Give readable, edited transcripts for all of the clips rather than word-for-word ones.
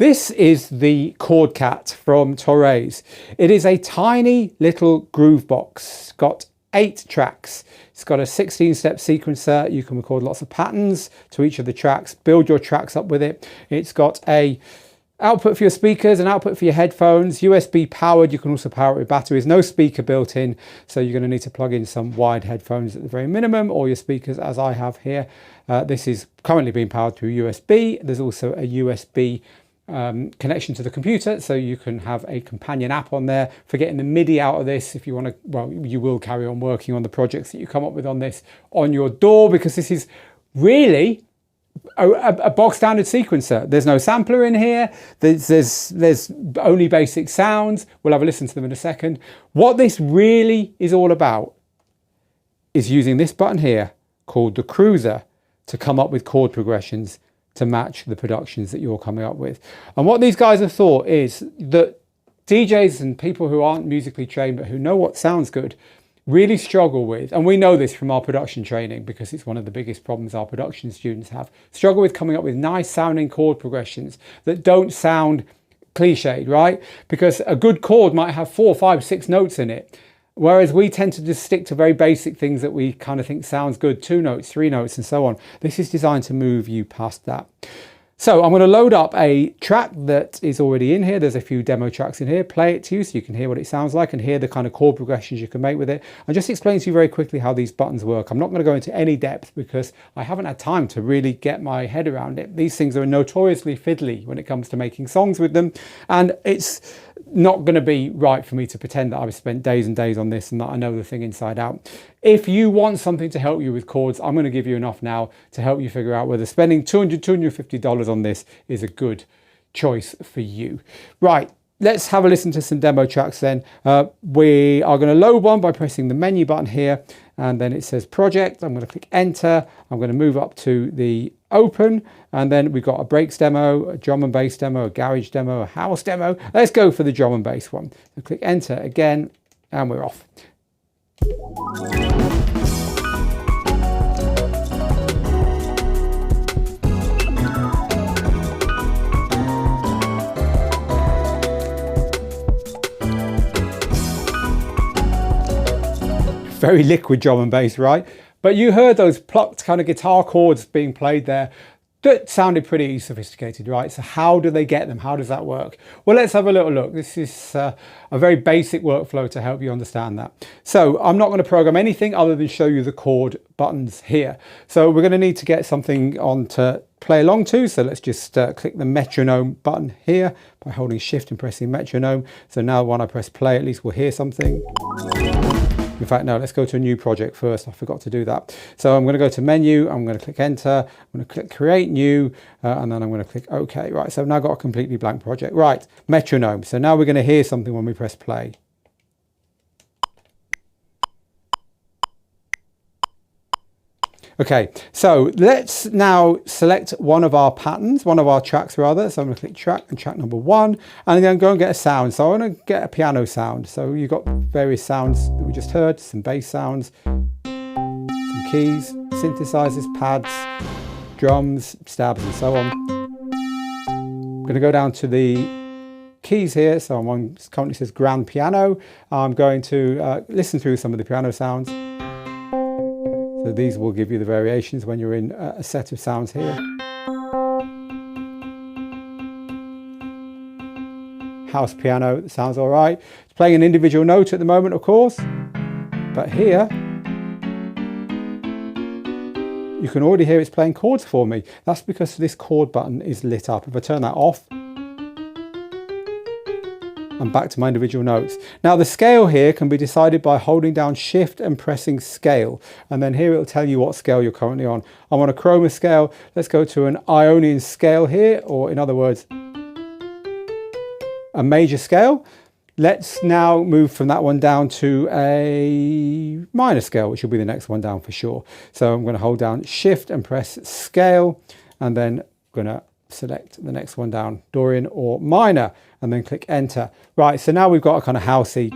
This is the Chordcat from Torres. It is a tiny little groove box. It's got 8 tracks. It's got a 16-step sequencer. You can record lots of patterns to each of the tracks, build your tracks up with it. It's got a output for your speakers, an output for your headphones, USB powered. You can also power it with batteries. No speaker built in, so you're going to need to plug in some wired headphones at the very minimum, or your speakers as I have here. This is currently being powered through USB. There's also a USB connection to the computer, so you can have a companion app on there for getting the MIDI out of this if you want to. Well, you will carry on working on the projects that you come up with on this on your DAW, because this is really a bog standard sequencer. There's no sampler in here. There's only basic sounds. We'll have a listen to them in a second. What this really is all about is using this button here called the Cruiser to come up with chord progressions to match the productions that you're coming up with. And what these guys have thought is that DJs and people who aren't musically trained but who know what sounds good really struggle with, and we know this from our production training because it's one of the biggest problems our production students have, struggle with coming up with nice sounding chord progressions that don't sound cliched, right? Because a good chord might have 4, 5, 6 notes in it. Whereas we tend to just stick to very basic things that we kind of think sounds good, 2 notes, 3 notes, and so on. This is designed to move you past that. So I'm going to load up a track that is already in here. There's a few demo tracks in here. Play it to you so you can hear what it sounds like and hear the kind of chord progressions you can make with it. And just explain to you very quickly how these buttons work. I'm not going to go into any depth because I haven't had time to really get my head around it. These things are notoriously fiddly when it comes to making songs with them. And it's not going to be right for me to pretend that I've spent days and days on this and that I know the thing inside out. If you want something to help you with chords, I'm going to give you enough now to help you figure out whether spending $200, $250 on this is a good choice for you. Right, let's have a listen to some demo tracks then. We are going to load one by pressing the menu button here, and then it says project. I'm going to click enter. I'm going to move up to the open, and then we've got a breaks demo, a drum and bass demo, a garage demo, a house demo. Let's go for the drum and bass one. So click enter again, and we're off. Very liquid drum and bass, right? But you heard those plucked kind of guitar chords being played there. That sounded pretty sophisticated, right? So how do they get them? How does that work? Well, let's have a little look. This is a very basic workflow to help you understand that. So I'm not going to program anything other than show you the chord buttons here. So we're going to need to get something on to play along to. So let's just click the metronome button here by holding shift and pressing metronome. So now when I press play, at least we'll hear something. In fact, no, let's go to a new project first. I forgot to do that. So I'm going to go to menu. I'm going to click enter. I'm going to click create new, and then I'm going to click OK. Right, so I've now got a completely blank project. Right, metronome. So now we're going to hear something when we press play. Okay, so let's now select one of our patterns, one of our tracks rather. So I'm going to click track and track number 1, and then go and get a sound. So I want to get a piano sound. So you've got various sounds that we just heard, some bass sounds, some keys, synthesizers, pads, drums, stabs, and so on. I'm going to go down to the keys here. So I'm on, currently says grand piano. I'm going to listen through some of the piano sounds. So these will give you the variations when you're in a set of sounds here. House piano, sounds all right. It's playing an individual note at the moment, of course. But here, you can already hear it's playing chords for me. That's because this chord button is lit up. If I turn that off, and back to my individual notes. Now the scale here can be decided by holding down shift and pressing scale, and then here it'll tell you what scale you're currently on. I'm on a chroma scale. Let's go to an Ionian scale here, or in other words, a major scale. Let's now move from that one down to a minor scale, which will be the next one down for sure. So I'm going to hold down shift and press scale, and then I'm going to select the next one down, Dorian or minor, and then click enter. Right, so now we've got a kind of housey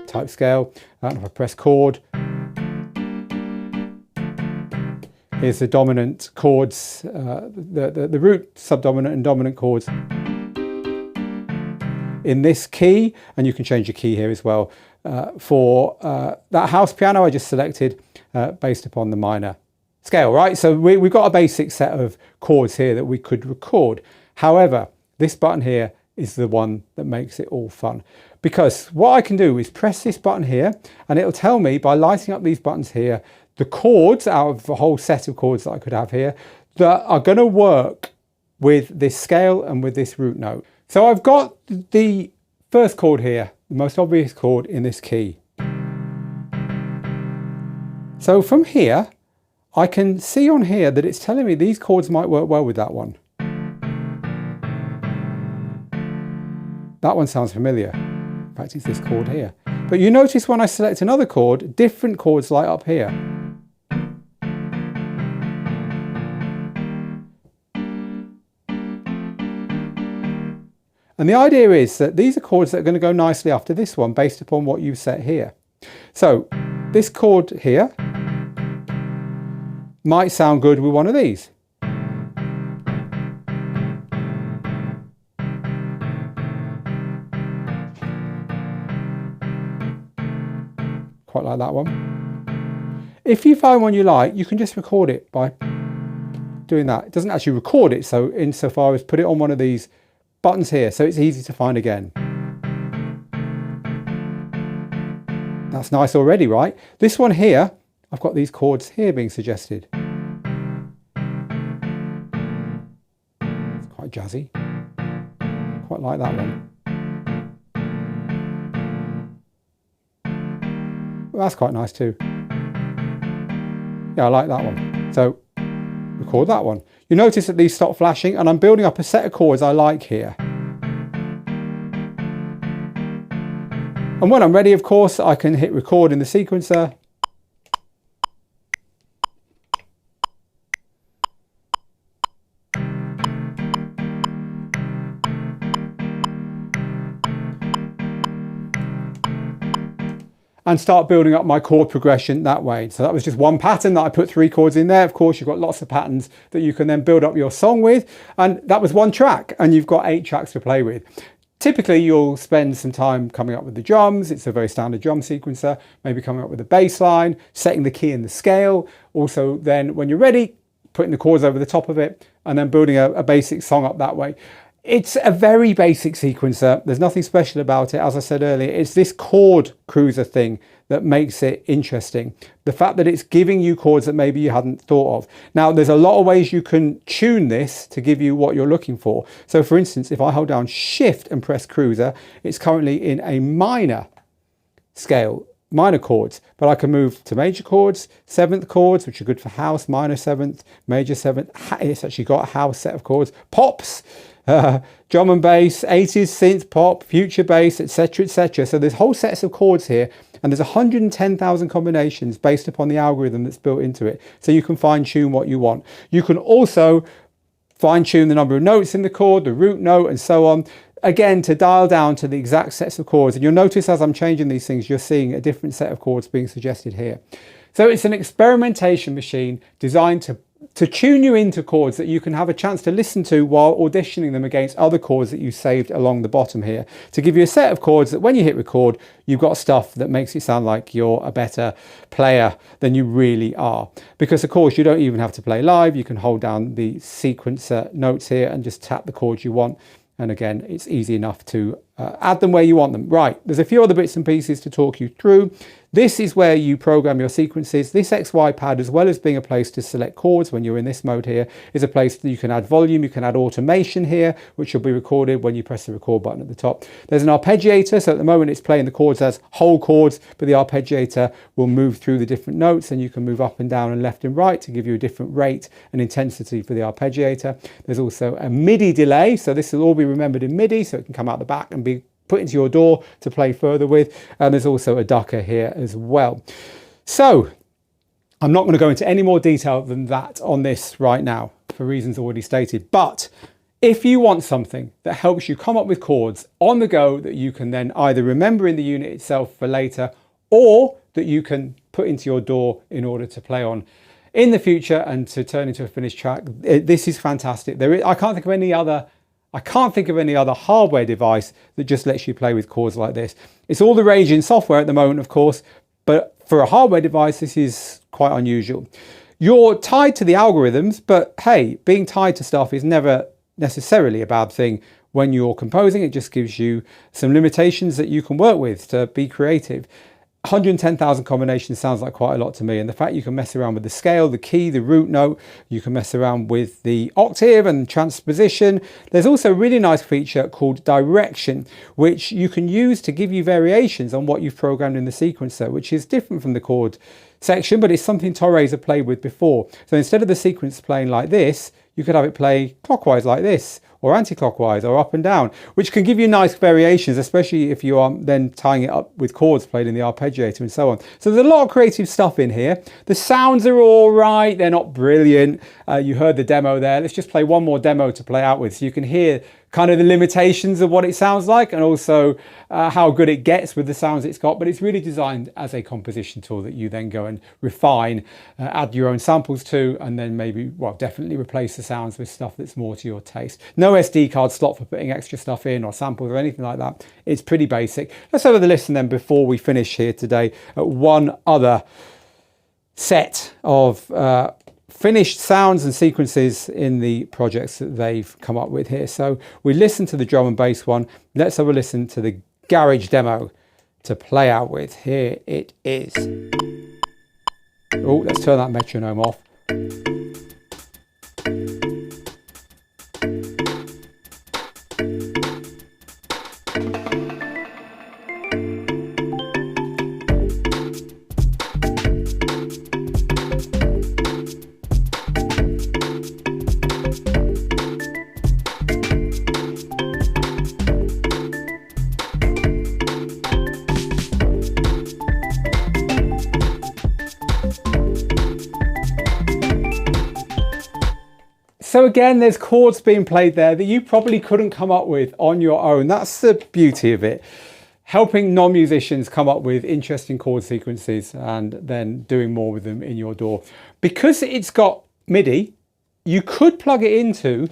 type scale. And if I press chord, Here's the dominant chords, the root, subdominant and dominant chords in this key, and you can change your key here as well. For that house piano I just selected based upon the minor scale, right? So we've got a basic set of chords here that we could record. However, this button here is the one that makes it all fun, because what I can do is press this button here and it'll tell me, by lighting up these buttons here, the chords out of the whole set of chords that I could have here that are going to work with this scale and with this root note. So I've got the first chord here, the most obvious chord in this key. So from here, I can see on here that it's telling me these chords might work well with that one. That one sounds familiar. In fact, it's this chord here. But you notice when I select another chord, different chords light up here. And the idea is that these are chords that are going to go nicely after this one based upon what you've set here. So this chord here might sound good with one of these. Quite like that one. If you find one you like, you can just record it by doing that. It doesn't actually record it, so insofar as put it on one of these buttons here, so it's easy to find again. That's nice already, right? This one here, I've got these chords here being suggested. It's quite jazzy. Quite like that one. Well, that's quite nice too. Yeah, I like that one. So record that one. You notice that these stop flashing, and I'm building up a set of chords I like here. And when I'm ready, of course, I can hit record in the sequencer. And start building up my chord progression that way. So that was just one pattern that I put 3 chords in there. Of course, you've got lots of patterns that you can then build up your song with. And that was one track, and you've got 8 tracks to play with. Typically, you'll spend some time coming up with the drums. It's a very standard drum sequencer. Maybe coming up with the bass line, setting the key and the scale. Also, then when you're ready, putting the chords over the top of it, and then building a basic song up that way. It's a very basic sequencer. There's nothing special about it. As I said earlier, it's this Chord Cruiser thing that makes it interesting. The fact that it's giving you chords that maybe you hadn't thought of. Now, there's a lot of ways you can tune this to give you what you're looking for. So for instance, if I hold down Shift and press Cruiser, it's currently in a minor scale, minor chords, but I can move to major chords, 7th chords, which are good for house, minor 7th, major 7th. It's actually got a house set of chords, pops, drum and bass, 80s synth pop, future bass, etc, etc. So there's whole sets of chords here, and there's 110,000 combinations based upon the algorithm that's built into it. So you can fine tune what you want. You can also fine tune the number of notes in the chord, the root note, and so on. Again, to dial down to the exact sets of chords. And you'll notice as I'm changing these things, you're seeing a different set of chords being suggested here. So it's an experimentation machine designed to tune you into chords that you can have a chance to listen to while auditioning them against other chords that you saved along the bottom here, to give you a set of chords that when you hit record, you've got stuff that makes it sound like you're a better player than you really are. Because of course, you don't even have to play live. You can hold down the sequencer notes here and just tap the chords you want. And again, it's easy enough to add them where you want them. Right, there's a few other bits and pieces to talk you through. This is where you program your sequences. This XY pad, as well as being a place to select chords when you're in this mode here, is a place that you can add volume, you can add automation here, which will be recorded when you press the record button at the top. There's an arpeggiator, so at the moment it's playing the chords as whole chords, but the arpeggiator will move through the different notes, and you can move up and down and left and right to give you a different rate and intensity for the arpeggiator. There's also a MIDI delay, so this will all be remembered in MIDI, so it can come out the back and be put into your DAW to play further with. And there's also a ducker here as well. So I'm not going to go into any more detail than that on this right now for reasons already stated. But if you want something that helps you come up with chords on the go that you can then either remember in the unit itself for later, or that you can put into your DAW in order to play on in the future and to turn into a finished track. This is fantastic. I can't think of any other hardware device that just lets you play with chords like this. It's all the rage in software at the moment, of course, but for a hardware device, this is quite unusual. You're tied to the algorithms, but hey, being tied to stuff is never necessarily a bad thing when you're composing. It just gives you some limitations that you can work with to be creative. 110,000 combinations sounds like quite a lot to me, and the fact you can mess around with the scale, the key, the root note, you can mess around with the octave and transposition. There's also a really nice feature called direction, which you can use to give you variations on what you've programmed in the sequencer, which is different from the chord section, but it's something Torres have played with before. So instead of the sequence playing like this, you could have it play clockwise like this, or anti-clockwise, or up and down, which can give you nice variations, especially if you are then tying it up with chords played in the arpeggiator and so on. So there's a lot of creative stuff in here. The sounds are all right, they're not brilliant. You heard the demo there. Let's just play one more demo to play out with so you can hear kind of the limitations of what it sounds like, and also how good it gets with the sounds it's got. But it's really designed as a composition tool that you then go and refine, add your own samples to, and then maybe, well, definitely replace the sounds with stuff that's more to your taste. No SD card slot for putting extra stuff in or samples or anything like that. It's pretty basic. Let's have a listen then before we finish here today at one other set of finished sounds and sequences in the projects that they've come up with here. So we listened to the drum and bass one. Let's have a listen to the garage demo to play out with. Here it is. Oh, let's turn that metronome off. So again, there's chords being played there that you probably couldn't come up with on your own. That's the beauty of it. Helping non-musicians come up with interesting chord sequences and then doing more with them in your DAW. Because it's got MIDI, you could plug it into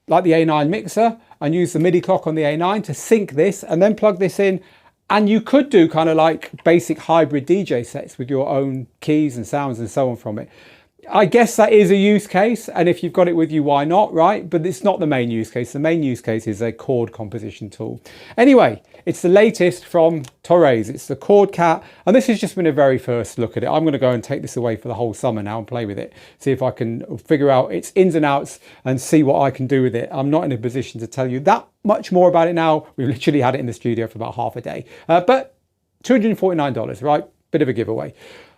like the A9 mixer and use the MIDI clock on the A9 to sync this and then plug this in. And you could do kind of like basic hybrid DJ sets with your own keys and sounds and so on from it. I guess that is a use case, and if you've got it with you, why not, right? But it's not the main use case. The main use case is a chord composition tool. Anyway, it's the latest from Torres. It's the Chordcat, and this has just been a very first look at it. I'm going to go and take this away for the whole summer now and play with it, see if I can figure out its ins and outs and see what I can do with it. I'm not in a position to tell you that much more about it now. We've literally had it in the studio for about half a day, but $249, right? Bit of a giveaway.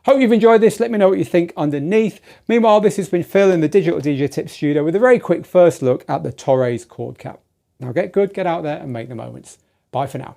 Hope you've enjoyed this. Let me know what you think underneath. Meanwhile, this has been Phil in the Digital DJ Tips studio with a very quick first look at the Torres Chordcat. Now get good, get out there and make the moments. Bye for now.